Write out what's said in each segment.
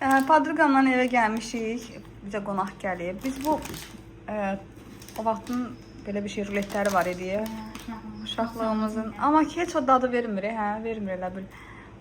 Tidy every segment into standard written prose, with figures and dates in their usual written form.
Padruqamla evə gəlmişik. Bizə qonaq gəlib. Biz bu o vaxtın belə bir şey ruletləri var idi. Uşaqlığımızın. Amma ki heç o dadı vermir, hə, vermir elə bil.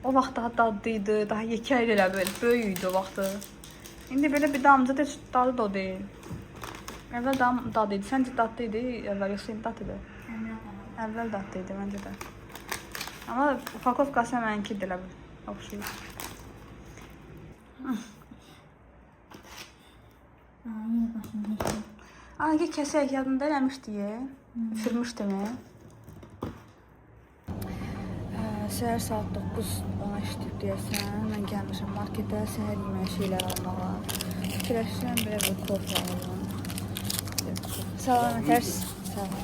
O vaxt daha dadlıydı, daha yekə idi elə bil, böyük idi o vaxtı. İndi belə bir damcı da heç dadı da o deyil. Əvvəl dadı idi. Səncə dadlı idi, əvvəl yoxsa indi dadlı idi? Əvvəl dadlı idi məncə də. Amma ufakovkası mənimkidir elə bil. Oxşuyur. Hangi kəsək yadında eləmişdi, üfürmüşdü mü? Səhər saat 9-10 işləyib deyəsən. Mən gəlmişəm marketə səhər yemək şeylər almağa. Fikirləşirəm, belə bir kofe alalım. Salam, tərs. Salam.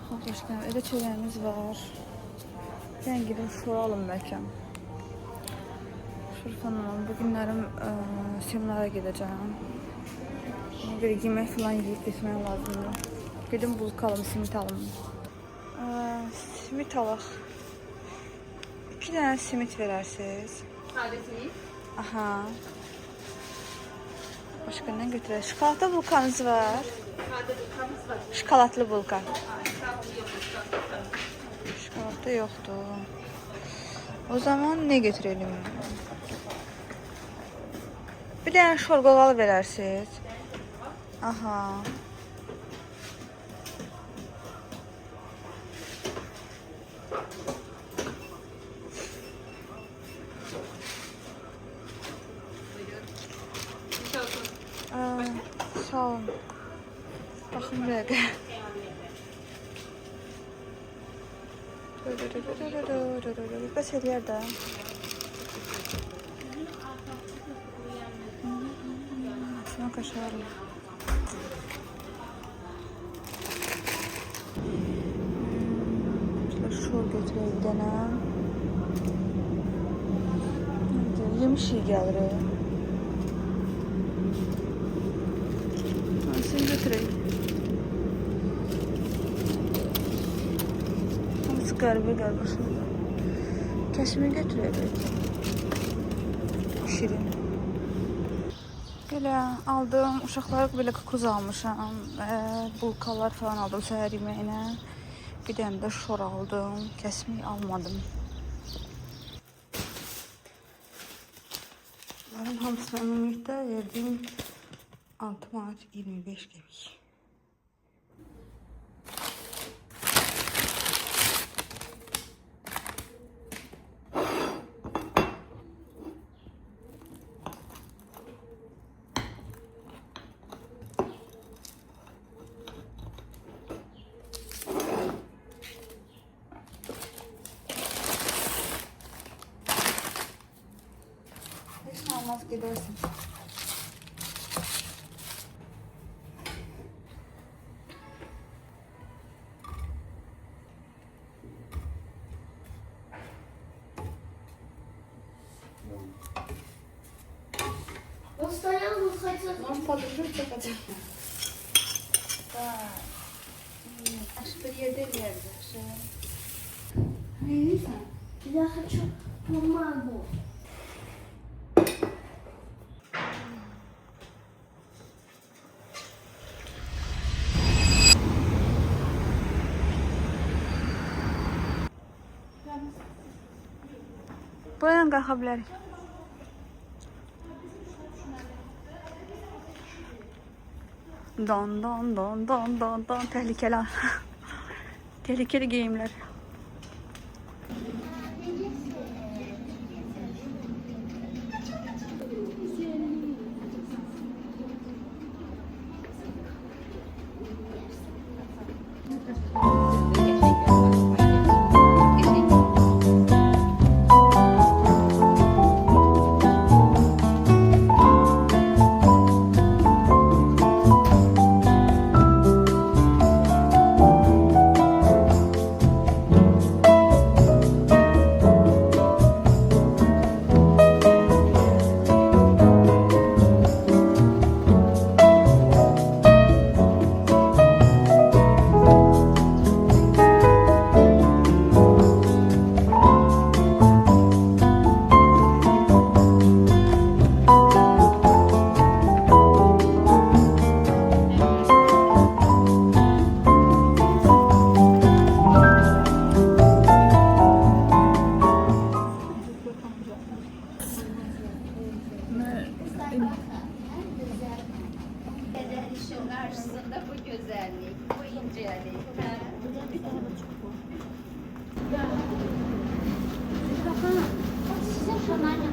Xoşlaşdım, evdə çörəyimiz var. Mən gidip şura alım bəlkə. Şurfanla bugünlərim seminara gedəcəm. Bir yemək falan yiyib getmək lazımdır. Gedim bulka alım, simit alım. Simit alaq. 2 dənə simit verərsiniz. Sade simit. Aha. Başqa nə götürək? Şokoladlı bulkanız var. Sade bulkamız var. Şokoladlı bulka. Yok. Şokoladlı yoxdur. O zaman ne götürelim? Bir dənə şorqovalı verərsiniz. Aha. Sağ olun. Baxın bir dəqiqə. Bəs eləyər də. Şuna qaşarım. Şor götürək bir dənə. Yemiş iyi gəlir. Sen götürək. Qəribə şimdi. Kəsimi götürək. Şirin. Belə aldım. Uşaqlara belə kukuz almışam. Bulkalar falan aldım səhər yeməyinə. Bir dənə də şor aldım. Kəsimi almadım. Bunların hamısına ümumilikdə verdim 6 manat 25 qəpik. Olmaz gidersin. Постоянно хотят. Вам подружиться хотят. Да. Аж приедели. Лиза, я хочу бумагу. Buyurun qalxa bilərik. Don don don don don don tehlikeli. Tehlikeli giyimler.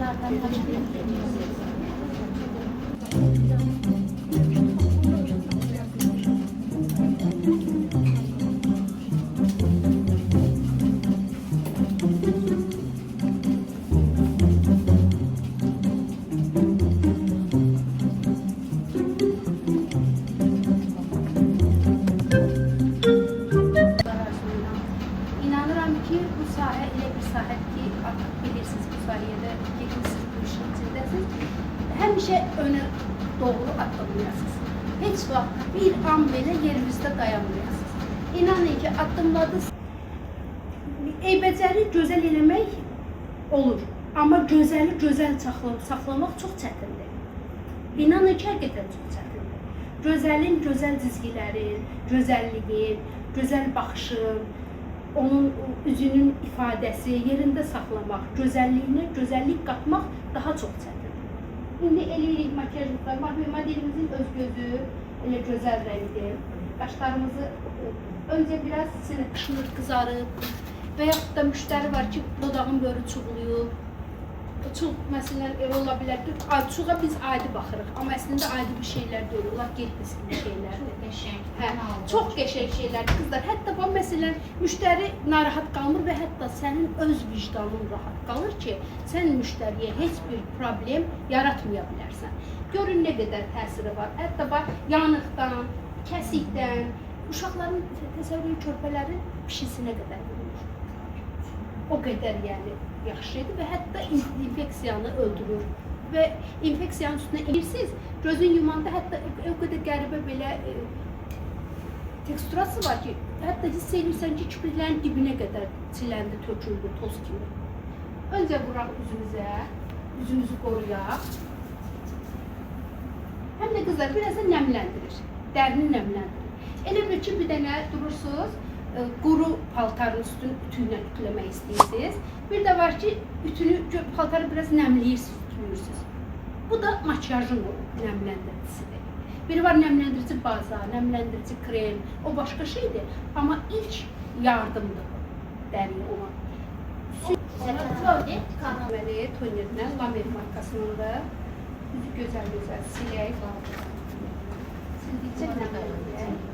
Bunlardan İnanıram ki bu sahə elə bir sahə ki, artıq bilirsiniz bu sayədə getmişsiniz, bu işin içindəsiniz. Həmişə önə doğru addımlayasınız. Heç vaxt bir an belə yerimizdə dayanmayasınız. İnanın ki, addımladınız. Eybəcəri gözəl eləmək olur. Amma gözəli gözəl saxlamaq çox çətindir. İnanın ki, həqiqətən çox çətindir. Gözəlin gözəl cizgilərin, gözəlliyin, gözəl baxışın, onun üzünün ifadəsi yerində saxlamaq, gözəlliyinə gözəllik qatmaq daha çox çətindir. İndi eləyirik makyajımızda, modelimizin öz gözü elə gözəl rəngdir. Qaşlarımızı öncə biraz sinir qızarıb və yaxud da müştəri var ki, dodağın börü çuğuluyub. Çuğ, məsələn, ola bilər ki, çuğa biz adi baxırıq, amma əslində adi bir şeylər deyil, onlar getməsi bir şeylərdir. Çox qəşəng şeylərdir, qızlar. Hətta bu, məsələn, müştəri narahat qalmır və hətta sənin öz vicdanın rahat qalır ki, sən müştəriyə heç bir problem yaratmaya bilərsən. Görün nə qədər təsiri var. Hətta yanıqdan, kəsikdən, uşaqların təsəvvürü körpələrin pişisinə qədər vurur. O qədər yəni yaxşıdır və hətta infeksiyanı öldürür. Və infeksiyanın üstünə inirsiniz, gözün yumanda hətta o qədər qəribə belə teksturası var ki, hətta hiss edirsən ki, kipriklərin dibinə qədər siləndi, töküldü, toz kimi. Öncə vuraq üzümüzə, üzümüzü qoruyaq. Həm də qızlar biraz da nəmləndirir, dərini nəmləndirir. Elə bir ki, bir dənə durursunuz, quru paltarın üstünü ütüylə ütüləmək istəyirsiniz. Bir də var ki, paltarı biraz nəmləyirsiniz, ütülürsünüz. Bu da makyajın nəmləndiricisidir. Biri var nəmləndirici baza, nəmləndirici krem, o başqa şeydir. Amma ilk yardımdır dəriyə olan. Kahvəli tonerdən Lamer markasınındır. Gözəl-gözəl silək. Sildikcə nəmləndirək.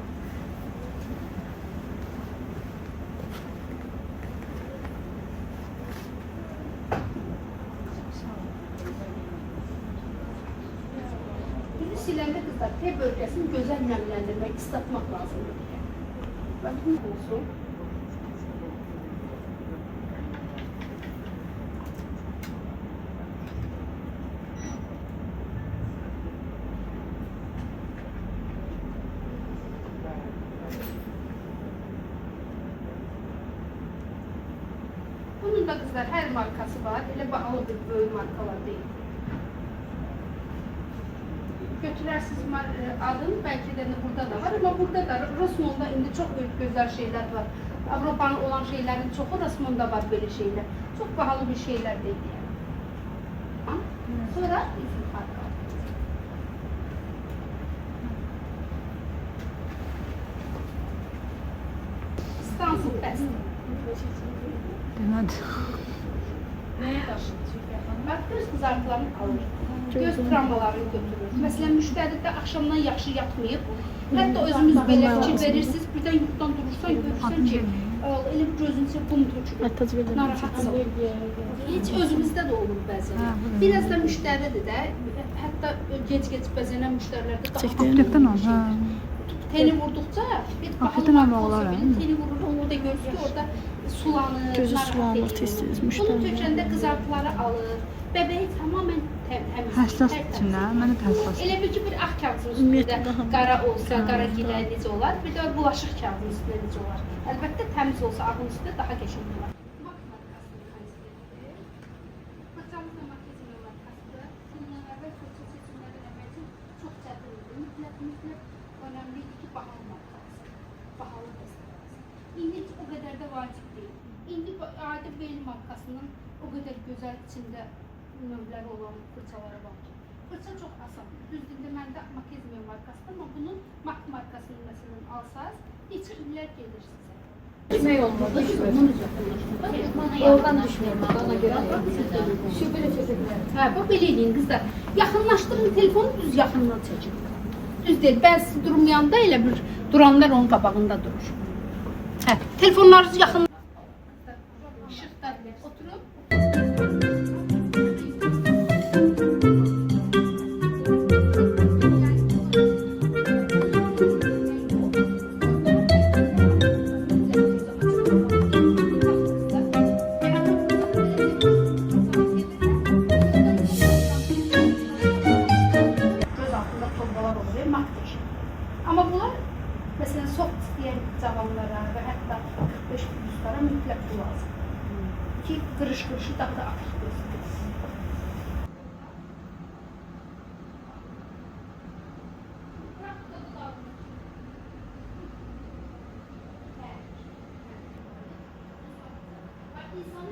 Siləndə qızlar, T bölgəsini gözəl nəmləndirmək, islatmaq lazımdır. Bax, bu olsun. Bunun da qızlar hər markası var, elə bahalı bir böyük markalar deyil. Götürərsiniz adın, bəlkə də burada da var, amma burada da Rossmondda indi çox böyük gözəl şeylər var. Avropanın olan şeylərin çoxu Rossmondda var belə şeylər. Çox bahalı bir şeylər deyil yəni. Sonra üzüm farkı. İstanbul bəsdir. Demədi. Nəyə daşıyır? Bax, göz qızartılarını alır. Göz travmalarını götürür. Məsələn, müştəri də axşamdan yaxşı yatmayıb. Hətta özümüz belə fikir verirsiniz, birdən yuxudan durursan, görürsən ki, elə bir gözün içə qum tökülür, narahatsan. Heç özümüzdə də olur bəzən. Biraz da müştəridir də, hətta gec-gec bəzənən müştərilərdə daha Aptekdən al, hə. Teni vurduqca, bir bahalı marka teni vurur, onu da görür ki, orada sulanır, narahat edir. Bunu tökəndə qızartıları alır. Bəbəyi tamamən təmiz. Həssas içində, mənə də həssas. Elə bir ki, bir ağ kağızın üstündə qara olsa, qara gilə necə olar, bir də bulaşıq kağızın üstündə necə olar. Əlbəttə, təmiz olsa ağın üstündə daha qəşəng olar. Mak markasının konserveridir. Fırçamızla makyajın markasıdır. Bundan əvvəl fırça seçimləri eləmək üçün çox çətindir. Mütləq önəmlidir ki, bahalı markası. Bahalı dəstələrimiz. İndi o qədər də vacib deyil. İndi adi Bel markasının o qədər gözəl içində növləri olan fırçaları var ki. Fırça çox asandır. Düzdür, məndə Makezmiya markasıdır, amma bunun Mak markasının məsələn alsaz, neçə illər gedir sizə. Yemək olmadı. Oradan düşünüyorum ona göre. Şu böyle çekebilirim. Hə, bax belə eləyin qızlar. Yaxınlaşdırın telefonu düz yaxından çəkin. Düz deyil. Bəzi durmayanda elə bir duranlar onun qabağında durur. Hə, telefonlarınızı yaxın. İşıqlar oturub. Göz altında torbalar olur, makyaj. Amma bunlar məsələn soft istəyən cavanlara və hətta 45 pluslara mütləq bu lazım. Ki qırış-qırışı daha da açıq göstərir. İnsanlar